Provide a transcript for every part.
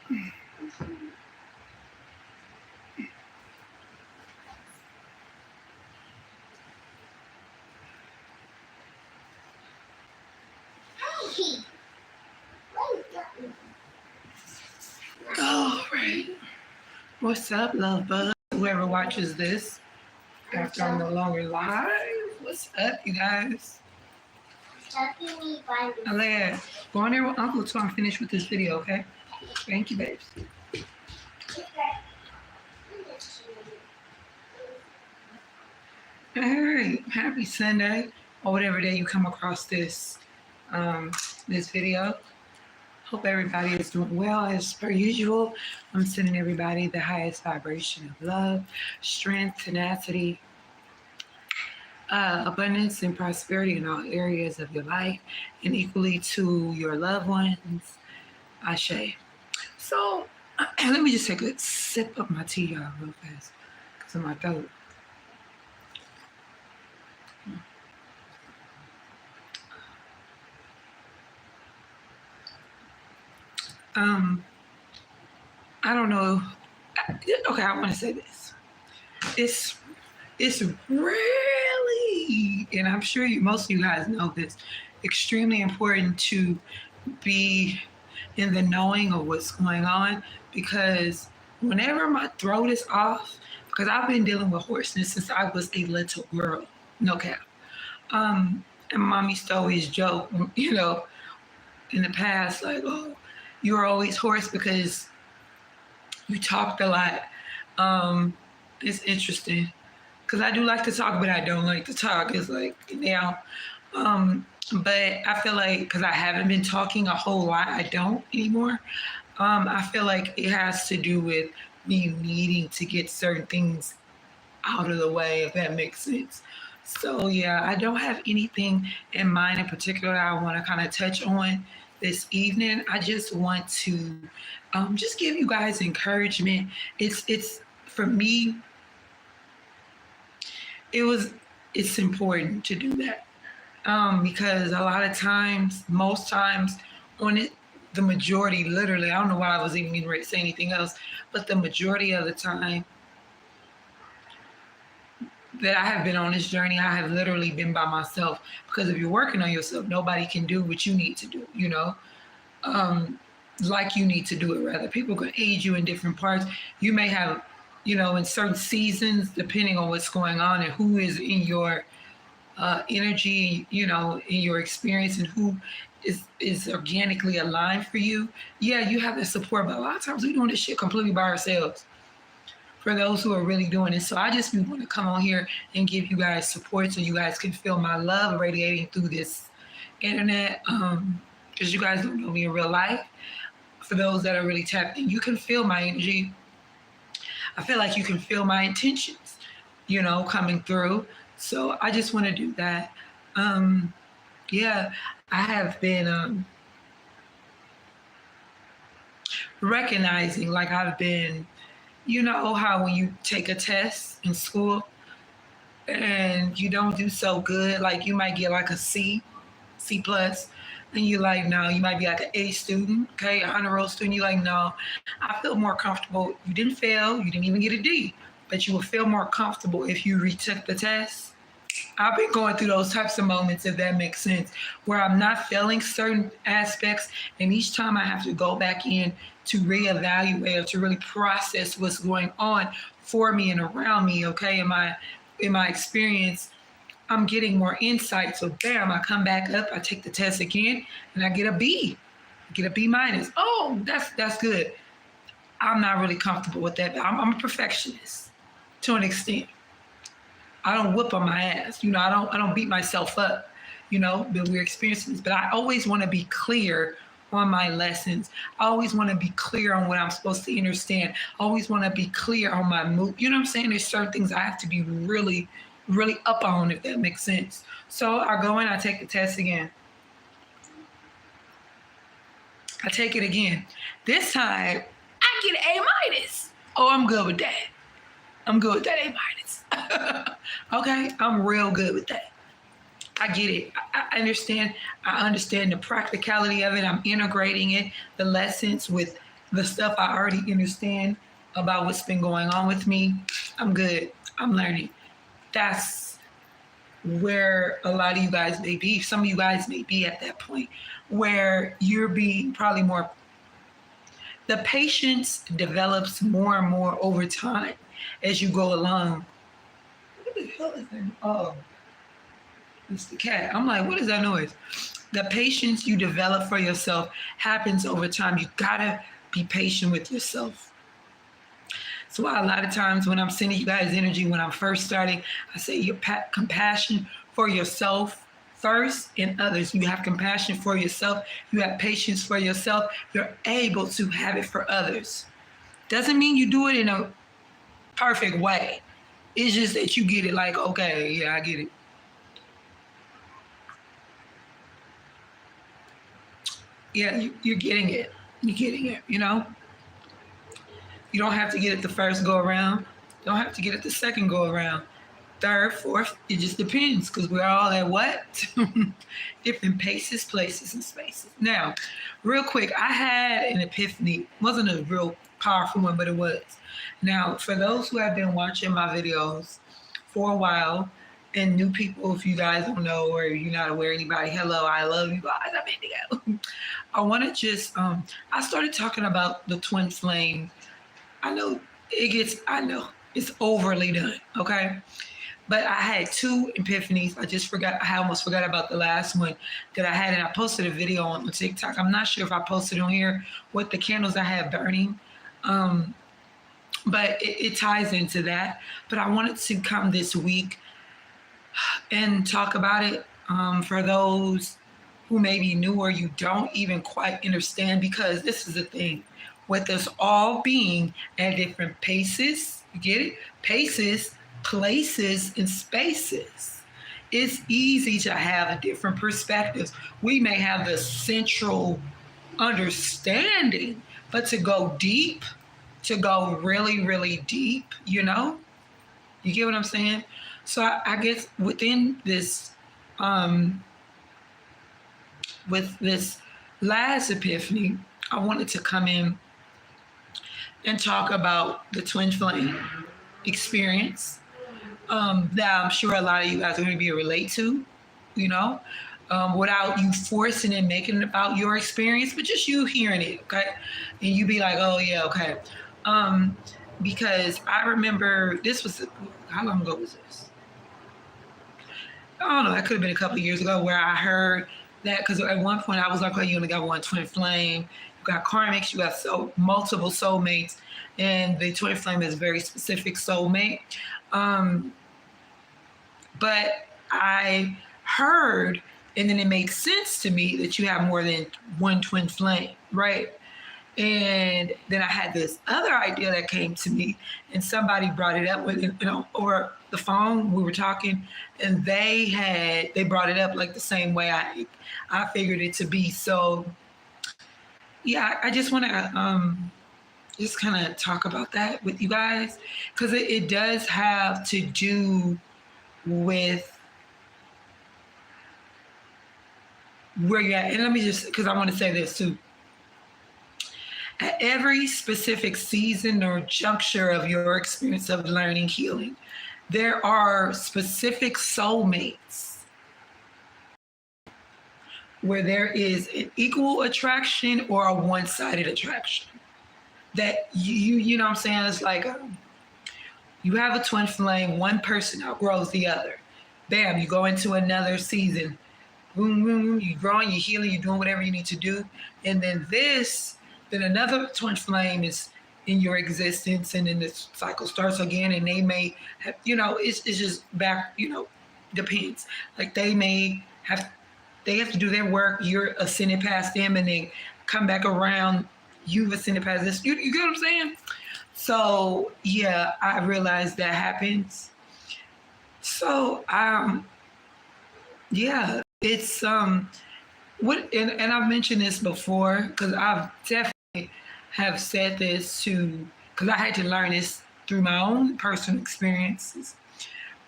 All right. What's up, love bug? Whoever watches this after I'm no longer live. What's up, you guys? Alea, go on there with Uncle till I'm finished with this video, okay? Thank you, babes. All right, happy Sunday, or whatever day you come across this this video. Hope everybody is doing well as per usual. I'm sending everybody the highest vibration of love, strength, tenacity, abundance, and prosperity in all areas of your life, and equally to your loved ones. Ashe. So let me just take a sip of my tea, y'all, real fast, because of my throat. I don't know. Okay, I want to say this. It's really, and I'm sure most of you guys know this, extremely important to be in the knowing of what's going on, because whenever my throat is off, because I've been dealing with hoarseness since I was a little girl, no cap. And mommy used to always joke, you know, in the past, like, oh, you were always hoarse because you talked a lot. It's interesting because I do like to talk, but I don't like to talk. It's like now, but I feel like because I haven't been talking a whole lot, I don't anymore. I feel like it has to do with me needing to get certain things out of the way, if that makes sense. So yeah, I don't have anything in mind in particular that I want to kind of touch on this evening. I just want to just give you guys encouragement. It's for me. It's important to do that because a lot of times, most times, on it, the majority, literally, I don't know why I was even getting ready to say anything else, but the majority of the time that I have been on this journey, I have literally been by myself, because if you're working on yourself, nobody can do what you need to do, you know, like you need to do it, rather. People can aid you in different parts. You may have, you know, in certain seasons, depending on what's going on and who is in your energy, you know, in your experience, and who is organically aligned for you. Yeah, you have the support, but a lot of times we're doing this shit completely by ourselves, for those who are really doing it. So I just want to come on here and give you guys support so you guys can feel my love radiating through this internet, because you guys don't know me in real life. For those that are really tapped in, you can feel my energy. I feel like you can feel my intentions, you know, coming through. So I just want to do that. Yeah, I have been recognizing, like I've been, you know how when you take a test in school and you don't do so good, like you might get like a C plus, and you're like, no, you might be like an A student, okay, a honor roll student. You're like, no, I feel more comfortable. You didn't fail, you didn't even get a D, but you will feel more comfortable if you retook the test. I've been going through those types of moments, if that makes sense, where I'm not feeling certain aspects, and each time I have to go back in to reevaluate or to really process what's going on for me and around me, okay, in my experience, I'm getting more insight. So bam, I come back up, I take the test again, and I get a B. I get a B minus. Oh, that's good. I'm not really comfortable with that. I'm a perfectionist to an extent. I don't whoop on my ass. You know, I don't beat myself up, you know, but we're experiencing this. But I always want to be clear on my lessons. I always want to be clear on what I'm supposed to understand. I always want to be clear on my move. You know what I'm saying? There's certain things I have to be really, really up on, if that makes sense. So I go in, I take the test again. I take it again. This time, I get an A minus. Oh, I'm good with that. I'm good with that A minus. Okay, I'm real good with that. I get it. I understand. I understand the practicality of it. I'm integrating it, the lessons with The stuff I already understand about what's been going on with me, I'm good. I'm learning. That's where a lot of you guys may be. Some of you guys may be at that point where you're being probably more. The patience develops more and more over time as you go along. What the hell is that? Oh, it's the cat. I'm like, what is that noise? The patience you develop for yourself happens over time. You gotta be patient with yourself. So a lot of times when I'm sending you guys energy, when I'm first starting, I say your compassion for yourself first and others. You have compassion for yourself. You have patience for yourself. You're able to have it for others. Doesn't mean you do it in a perfect way. It's just that you get it like, okay, yeah, I get it. Yeah, you're getting it. You're getting it, you know? You don't have to get it the first go around. You don't have to get it the second go around. Third, fourth, it just depends because we're all at what? Different paces, places, and spaces. Now, real quick, I had an epiphany. It wasn't a real powerful one, but it was. Now, for those who have been watching my videos for a while, and new people, if you guys don't know or you're not aware of anybody, hello, I love you guys. I'm Indigo. I want to just, I started talking about the twin flame. I know it's overly done, okay? But I had two epiphanies. I almost forgot about the last one that I had, and I posted a video on TikTok. I'm not sure if I posted on here what the candles I have burning, but it ties into that. But I wanted to come this week and talk about it for those who may be new or you don't even quite understand, because this is the thing. With us all being at different paces, you get it? Paces, places, and spaces. It's easy to have different perspectives. We may have the central understanding, but to go deep, to go really, really deep, you know? You get what I'm saying? So I guess within this, with this last epiphany, I wanted to come in and talk about the twin flame experience that I'm sure a lot of you guys are going to be relate to, you know, without you forcing and making it about your experience, but just you hearing it, okay? And you be like, oh yeah, okay. Because I remember how long ago was this? I don't know, that could have been a couple of years ago where I heard that, because at one point I was like, oh, you only got one twin flame. You got karmics, you got multiple soulmates, and the twin flame is a very specific soulmate. But I heard, and then it makes sense to me that you have more than one twin flame, right? And then I had this other idea that came to me, and somebody brought it up with, you know, over the phone. We were talking, and they brought it up like the same way I figured it to be. So, yeah, I just want to just kind of talk about that with you guys, because it does have to do with where you're at. And let me just, because I want to say this too. At every specific season or juncture of your experience of learning healing, there are specific soulmates where there is an equal attraction or a one-sided attraction. That you know what I'm saying? It's like you have a twin flame, one person outgrows the other. Bam, you go into another season. Boom, boom, boom, you're growing, you're healing, you're doing whatever you need to do. And then another twin flame is in your existence, and then the cycle starts again, and they may have, you know, it's just back, you know, depends. Like they have to do their work, you're ascended past them, and they come back around, you've ascended past this. You get what I'm saying? So yeah, I realized that happens. So yeah, it's what, and I've mentioned this before, because I've definitely have said this because I had to learn this through my own personal experiences,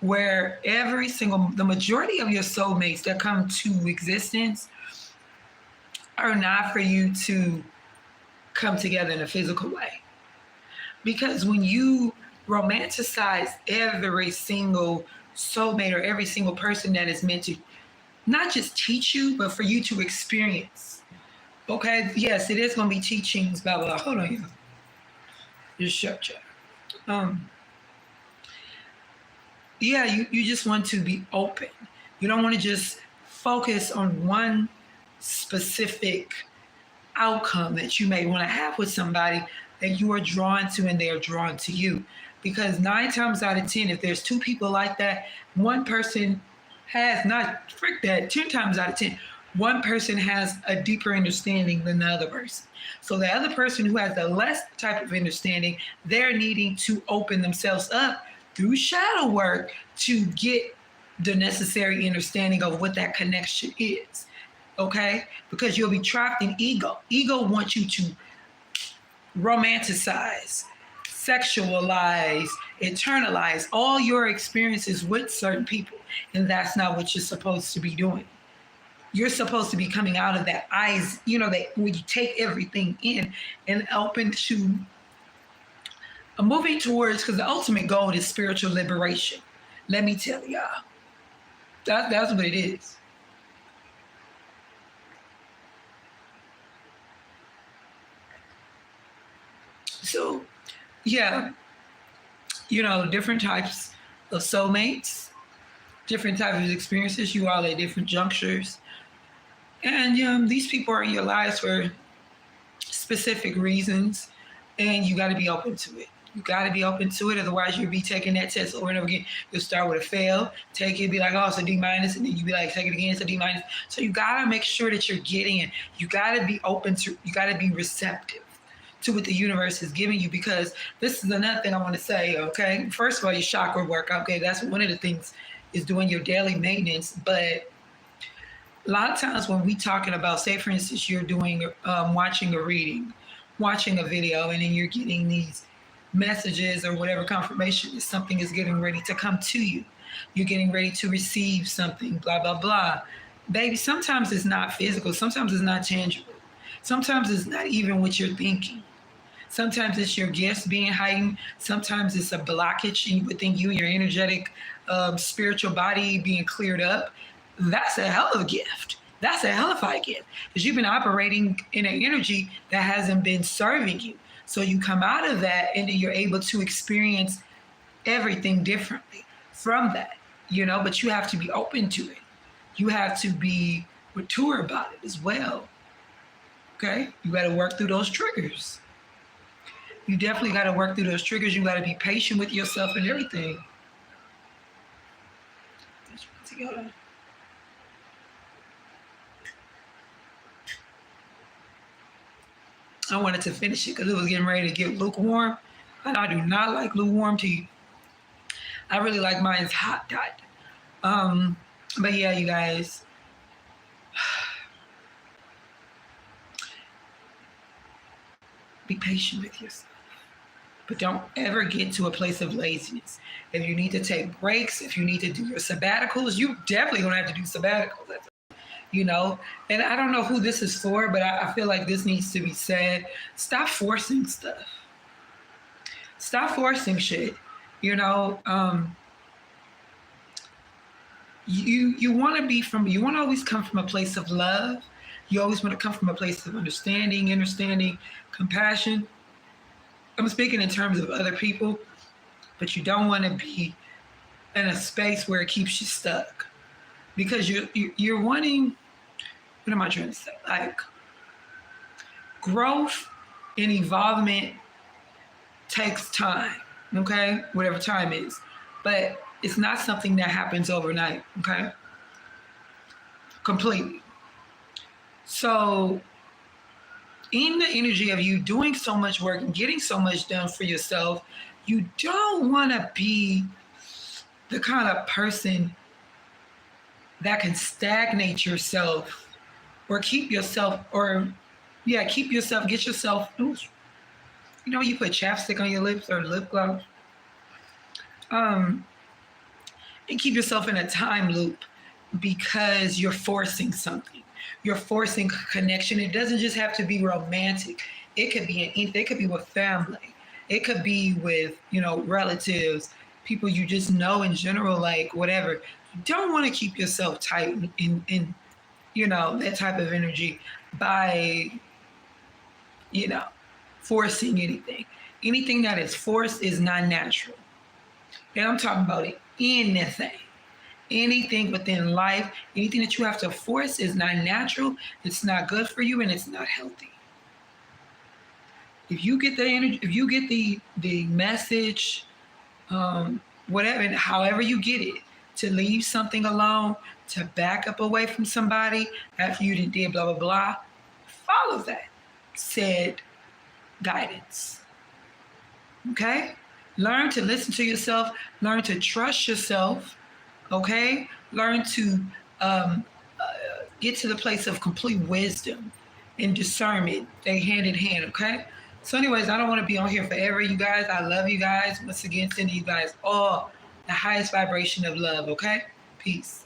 where the majority of your soulmates that come to existence are not for you to come together in a physical way. Because when you romanticize every single soulmate or every single person that is meant to not just teach you, but for you to experience. Okay, yes, it is going to be teachings, blah, blah, blah. Hold on, y'all. Just shut up. Yeah, you just want to be open. You don't want to just focus on one specific outcome that you may want to have with somebody that you are drawn to and they are drawn to you. Because 9 times out of 10, if there's 2 people like that, one person has not, frick that, 10 times out of 10, one person has a deeper understanding than the other person. So the other person who has the less type of understanding, they're needing to open themselves up through shadow work to get the necessary understanding of what that connection is. Okay? Because you'll be trapped in ego. Ego wants you to romanticize, sexualize, internalize all your experiences with certain people. And that's not what you're supposed to be doing. You're supposed to be coming out of that eyes, that when you take everything in and open to moving towards, because the ultimate goal is spiritual liberation. Let me tell y'all. That's what it is. So, yeah, different types of soulmates, different types of experiences. You all at different junctures. And these people are in your lives for specific reasons, and you got to be open to it. You got to be open to it. Otherwise, you'll be taking that test over and over again. You'll start with a fail, take it, be like, oh, it's a D-, and then you be like, take it again, it's a D-. So you got to make sure that you're getting it. You got to be open to, you got to be receptive to what the universe is giving you, because this is another thing I want to say, okay? First of all, your chakra work, okay? That's one of the things is doing your daily maintenance. But a lot of times when we talking about, say, for instance, you're doing, watching a reading, watching a video, and then you're getting these messages or whatever confirmation that something is getting ready to come to you. You're getting ready to receive something, blah, blah, blah. Baby, sometimes it's not physical. Sometimes it's not tangible. Sometimes it's not even what you're thinking. Sometimes it's your gifts being heightened. Sometimes it's a blockage within you, your energetic, spiritual body being cleared up. That's a hell of a gift. That's a hellified gift, because you've been operating in an energy that hasn't been serving you. So you come out of that and then you're able to experience everything differently from that, but you have to be open to it. You have to be mature about it as well. Okay? You got to work through those triggers. You definitely got to work through those triggers. You got to be patient with yourself and everything. I wanted to finish it because it was getting ready to get lukewarm, and I do not like lukewarm tea. I really like mine's hot. But yeah, you guys, be patient with yourself, but don't ever get to a place of laziness. If you need to take breaks, if you need to do your sabbaticals, you definitely gonna have to do sabbaticals. And I don't know who this is for, but I feel like this needs to be said. Stop forcing stuff. Stop forcing shit. You want to always come from a place of love. You always want to come from a place of understanding, compassion. I'm speaking in terms of other people, but you don't want to be in a space where it keeps you stuck, because you're wanting, what am I trying to say? Like, growth and evolvement takes time, okay? Whatever time is. But it's not something that happens overnight, okay? Completely. So, in the energy of you doing so much work and getting so much done for yourself, you don't want to be the kind of person that can stagnate yourself or get yourself, you put chapstick on your lips or lip gloss, and keep yourself in a time loop because you're forcing something. You're forcing connection. It doesn't just have to be romantic. It could be it could be with family. It could be with, relatives, people you just know in general, like whatever. You don't want to keep yourself tight in that type of energy by, you know, forcing anything. Anything that is forced is not natural. And I'm talking about anything. Anything within life, anything that you have to force is not natural, it's not good for you, and it's not healthy. If you get the energy, if you get the message, whatever, and however you get it, to leave something alone, to back up away from somebody after you did blah blah blah, follow that said guidance. Okay? Learn to listen to yourself, learn to trust yourself, okay? Learn to get to the place of complete wisdom and discernment. They hand in hand, okay? So, anyways, I don't want to be on here forever, you guys. I love you guys. Once again, sending you guys all the highest vibration of love, okay? Peace.